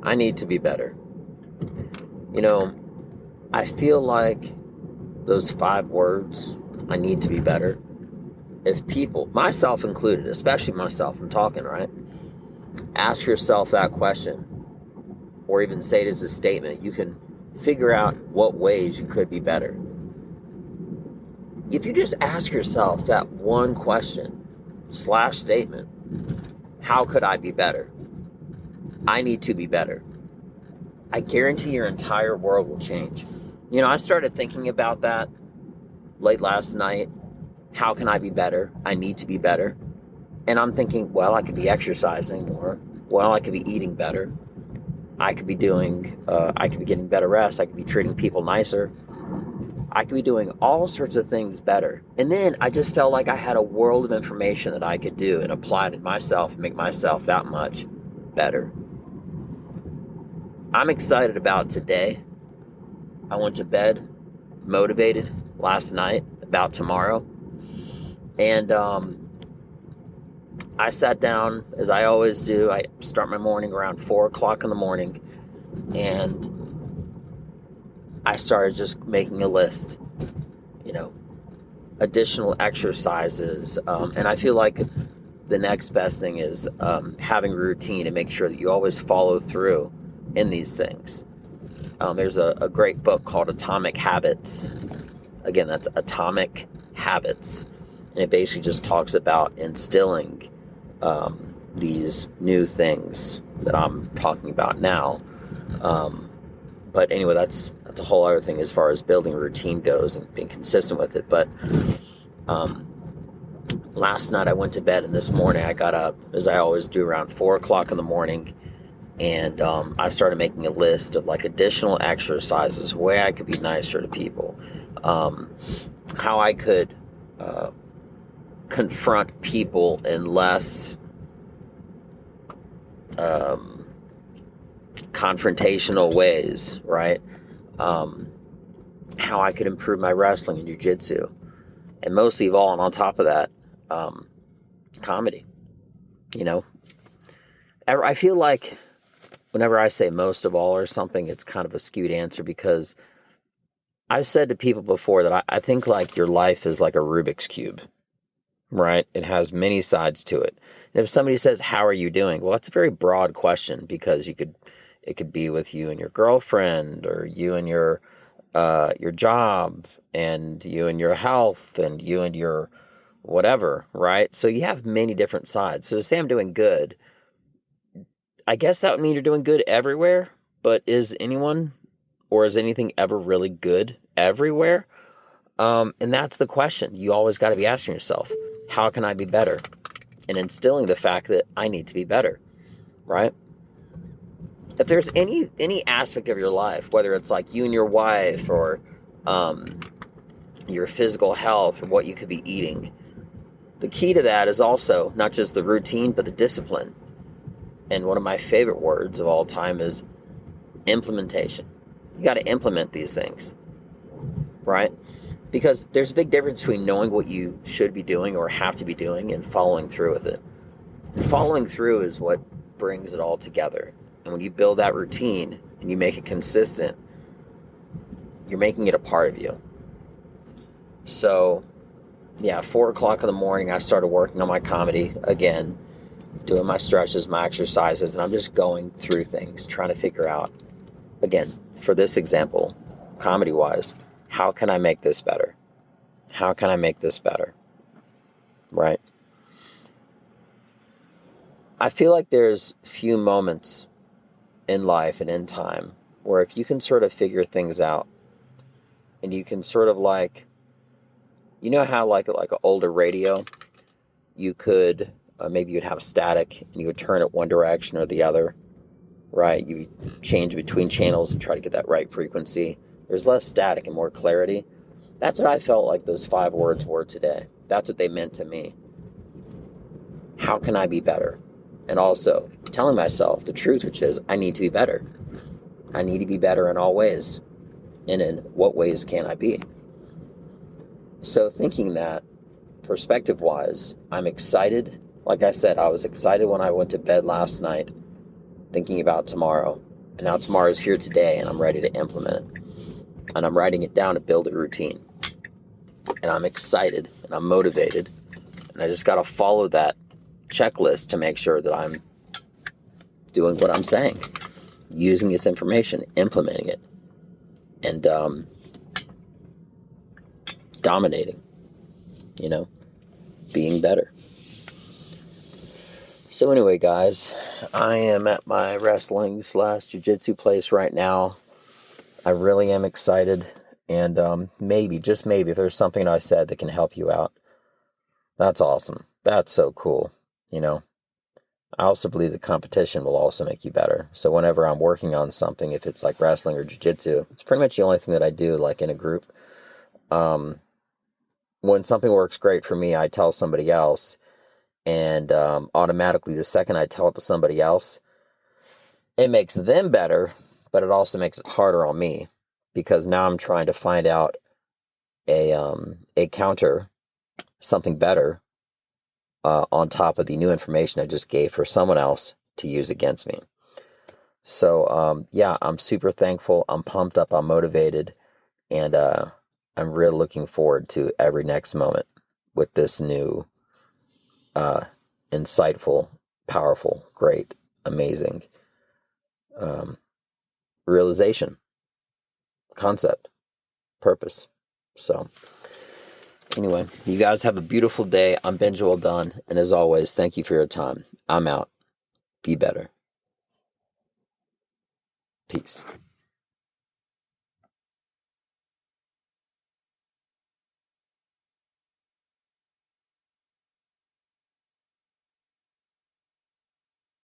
I need to be better. You know, I feel like those 5 words, I need to be better, if people, myself included, especially myself, I'm talking, right? Ask yourself that question, or even say it as a statement. You can figure out what ways you could be better. If you just ask yourself that one question slash statement, how could I be better? I need to be better. I guarantee your entire world will change. I started thinking about that late last night. How can I be better? I need to be better. And I'm thinking, well, I could be exercising more. Well, I could be eating better. I could be getting better rest. I could be treating people nicer. I could be doing all sorts of things better. And then I just felt like I had a world of information that I could do and apply to myself and make myself that much better. I'm excited about today. I went to bed motivated last night about tomorrow. And I sat down, as I always do. I start my morning around 4 o'clock in the morning. And I started just making a list, additional exercises. And I feel like the next best thing is having a routine and make sure that you always follow through in these things. There's a great book called Atomic Habits. Again, that's Atomic Habits. And it basically just talks about instilling these new things that I'm talking about now. But anyway, that's a whole other thing as far as building a routine goes and being consistent with it. But last night I went to bed, and this morning I got up, as I always do, around 4 o'clock in the morning. And I started making a list of additional exercises, way I could be nicer to people, how I could confront people in less confrontational ways, right? How I could improve my wrestling and jiu-jitsu, and mostly of all, and on top of that, comedy. I feel like whenever I say most of all or something, it's kind of a skewed answer, because I've said to people before that I think your life is like a Rubik's Cube, right? It has many sides to it. And if somebody says, how are you doing? Well, that's a very broad question, because it could be with you and your girlfriend, or you and your job, and you and your health, and you and your whatever, right? So you have many different sides. So to say I'm doing good, I guess that would mean you're doing good everywhere, but is anyone or is anything ever really good everywhere? And that's the question. You always got to be asking yourself, how can I be better? And instilling the fact that I need to be better, right? If there's any aspect of your life, whether it's you and your wife, or your physical health, or what you could be eating, the key to that is also not just the routine, but the discipline. And one of my favorite words of all time is implementation. You got to implement these things, right? Because there's a big difference between knowing what you should be doing or have to be doing and following through with it. And following through is what brings it all together. And when you build that routine and you make it consistent, you're making it a part of you. So, 4 o'clock in the morning, I started working on my comedy again, doing my stretches, my exercises, and I'm just going through things, trying to figure out, again, for this example, comedy-wise, how can I make this better? How can I make this better? Right? I feel like there's few moments in life and in time where if you can sort of figure things out, and you can sort of how like an older radio, you could maybe you'd have static and you would turn it one direction or the other, right? You change between channels and try to get that right frequency. There's less static and more clarity. That's what I felt like those 5 words were today. That's what they meant to me. How can I be better? And also telling myself the truth, which is I need to be better. I need to be better in all ways. And in what ways can I be? So thinking that, perspective-wise, I'm excited. Like I said, I was excited when I went to bed last night, thinking about tomorrow. And now tomorrow's here today, and I'm ready to implement it. And I'm writing it down to build a routine. And I'm excited, and I'm motivated. And I just got to follow that checklist to make sure that I'm doing what I'm saying, using this information, implementing it, and dominating, being better. So anyway, guys, I am at my wrestling / jiu-jitsu place right now. I really am excited, and maybe, just maybe, if there's something I said that can help you out, that's awesome. That's so cool, I also believe the competition will also make you better. So whenever I'm working on something, if it's like wrestling or jiu-jitsu, it's pretty much the only thing that I do, like in a group. When something works great for me, I tell somebody else, and automatically the second I tell it to somebody else, it makes them better, but it also makes it harder on me, because now I'm trying to find out a counter, something better, on top of the new information I just gave for someone else to use against me. So yeah, I'm super thankful. I'm pumped up. I'm motivated, and I'm really looking forward to every next moment with this new, insightful, powerful, great, amazing realization, concept, purpose. So anyway, you guys have a beautiful day. I'm Ben Joel Dunn, and as always, thank you for your time. I'm out. Be better. Peace.